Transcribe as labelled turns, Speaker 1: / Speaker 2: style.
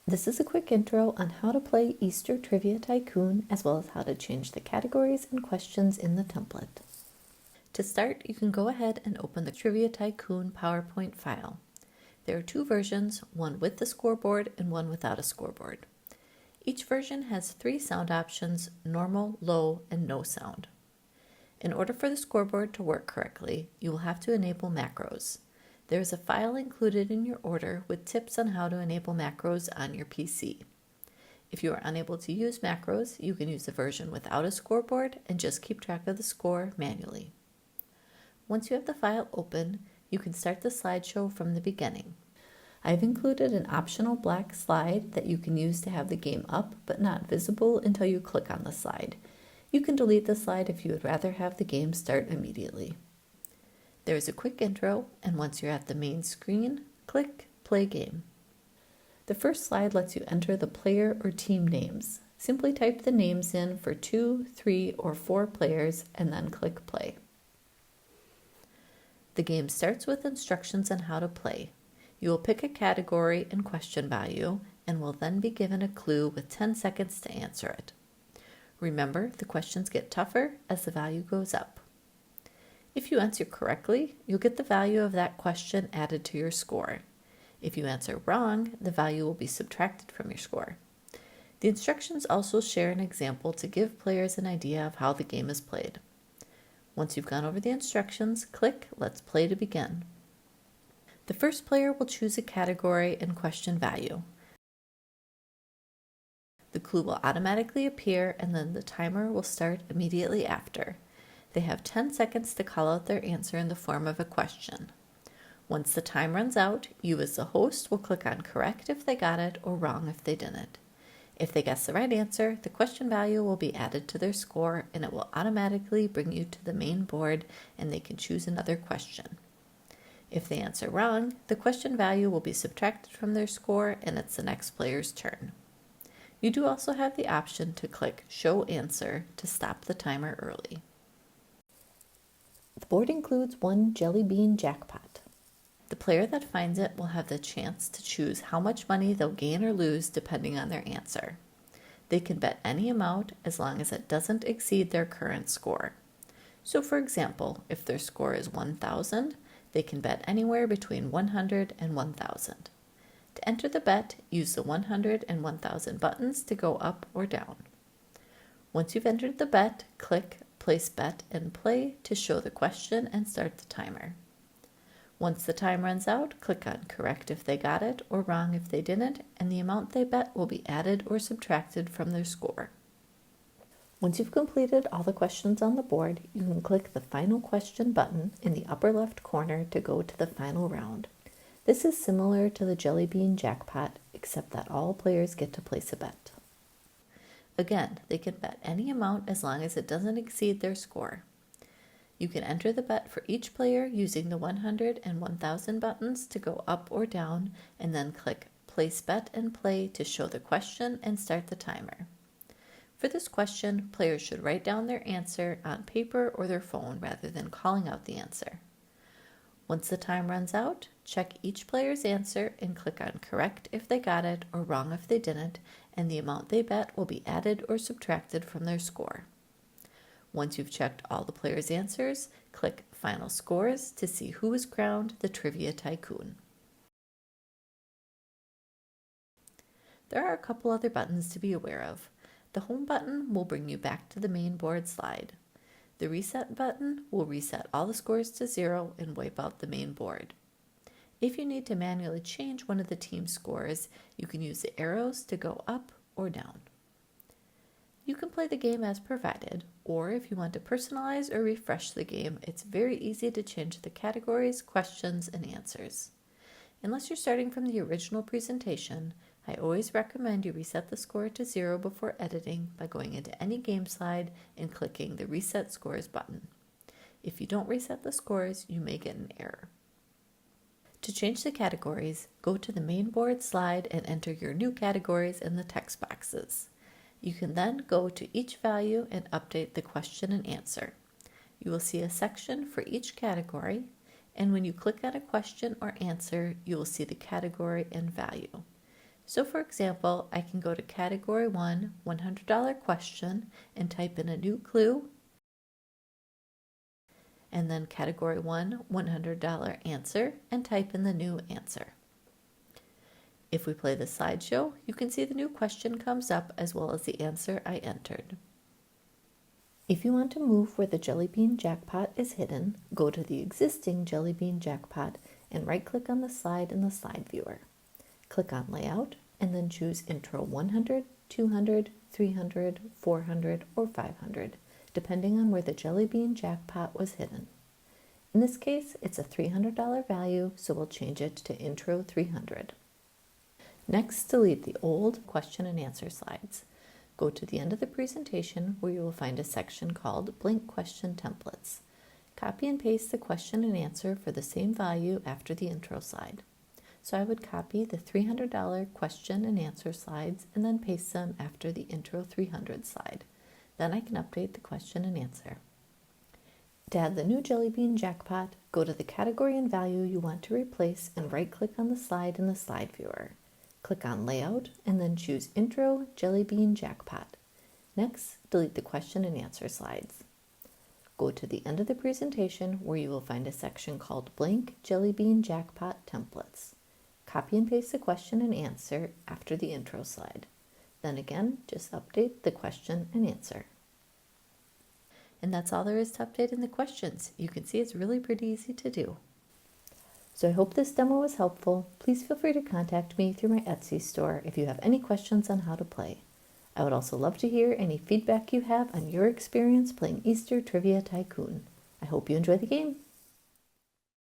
Speaker 1: This is a quick intro on how to play Easter Trivia Tycoon, as well as how to change the categories and questions in the template. To start, you can go ahead and open the Trivia Tycoon PowerPoint file. There are two versions, one with the scoreboard and one without a scoreboard. Each version has 3 sound options: normal, low, and no sound. In order for the scoreboard to work correctly, you will have to enable macros. There is a file included in your order with tips on how to enable macros on your PC. If you are unable to use macros, you can use the version without a scoreboard and just keep track of the score manually. Once you have the file open, you can start the slideshow from the beginning. I've included an optional black slide that you can use to have the game up but not visible until you click on the slide. You can delete the slide if you would rather have the game start immediately. There is a quick intro, and once you're at the main screen, click Play Game. The first slide lets you enter the player or team names. Simply type the names in for 2, 3, or 4 players and then click Play. The game starts with instructions on how to play. You will pick a category and question value and will then be given a clue with 10 seconds to answer it. Remember, the questions get tougher as the value goes up. If you answer correctly, you'll get the value of that question added to your score. If you answer wrong, the value will be subtracted from your score. The instructions also share an example to give players an idea of how the game is played. Once you've gone over the instructions, click Let's Play to begin. The first player will choose a category and question value. The clue will automatically appear and then the timer will start immediately after. They have 10 seconds to call out their answer in the form of a question. Once the time runs out, you as the host will click on correct if they got it or wrong if they didn't. If they guess the right answer, the question value will be added to their score and it will automatically bring you to the main board and they can choose another question. If they answer wrong, the question value will be subtracted from their score and it's the next player's turn. You do also have the option to click Show Answer to stop the timer early. The board includes one Jellybean Jackpot. The player that finds it will have the chance to choose how much money they'll gain or lose depending on their answer. They can bet any amount as long as it doesn't exceed their current score. So for example, if their score is 1,000, they can bet anywhere between 100 and 1,000. To enter the bet, use the 100 and 1,000 buttons to go up or down. Once you've entered the bet, click Place Bet and Play to show the question and start the timer. Once the time runs out, click on Correct if they got it or Wrong if they didn't, and the amount they bet will be added or subtracted from their score. Once you've completed all the questions on the board, you can click the Final Question button in the upper left corner to go to the final round. This is similar to the Jellybean Jackpot, except that all players get to place a bet. Again, they can bet any amount as long as it doesn't exceed their score. You can enter the bet for each player using the 100 and 1,000 buttons to go up or down, and then click Place Bet and Play to show the question and start the timer. For this question, players should write down their answer on paper or their phone rather than calling out the answer. Once the time runs out, check each player's answer and click on Correct if they got it or Wrong if they didn't, and the amount they bet will be added or subtracted from their score. Once you've checked all the players' answers, click Final Scores to see who is crowned the Trivia Tycoon. There are a couple other buttons to be aware of. The Home button will bring you back to the main board slide. The Reset button will reset all the scores to 0 and wipe out the main board. If you need to manually change one of the team's scores, you can use the arrows to go up or down. You can play the game as provided, or if you want to personalize or refresh the game, it's very easy to change the categories, questions, and answers. Unless you're starting from the original presentation, I always recommend you reset the score to 0 before editing by going into any game slide and clicking the Reset Scores button. If you don't reset the scores, you may get an error. To change the categories, go to the main board slide and enter your new categories in the text boxes. You can then go to each value and update the question and answer. You will see a section for each category, and when you click on a question or answer, you will see the category and value. So for example, I can go to Category 1, $100 question, and type in a new clue, and then Category 1, $100 answer, and type in the new answer. If we play the slideshow, you can see the new question comes up as well as the answer I entered. If you want to move where the Jellybean Jackpot is hidden, go to the existing Jellybean Jackpot and right-click on the slide in the slide viewer. Click on Layout and then choose Intro 100, 200, 300, 400, or 500, depending on where the Jellybean Jackpot was hidden. In this case, it's a $300 value, so we'll change it to Intro 300. Next, delete the old question and answer slides. Go to the end of the presentation where you will find a section called Blank Question Templates. Copy and paste the question and answer for the same value after the intro slide. So I would copy the $300 question and answer slides and then paste them after the Intro 300 slide. Then I can update the question and answer. To add the new Jellybean Jackpot, go to the category and value you want to replace and right-click on the slide in the slide viewer. Click on Layout and then choose Intro Jellybean Jackpot. Next, delete the question and answer slides. Go to the end of the presentation where you will find a section called Blank Jellybean Jackpot Templates. Copy and paste the question and answer after the intro slide. Then again, just update the question and answer. And that's all there is to update in the questions. You can see it's really pretty easy to do. So I hope this demo was helpful. Please feel free to contact me through my Etsy store if you have any questions on how to play. I would also love to hear any feedback you have on your experience playing Easter Trivia Tycoon. I hope you enjoy the game.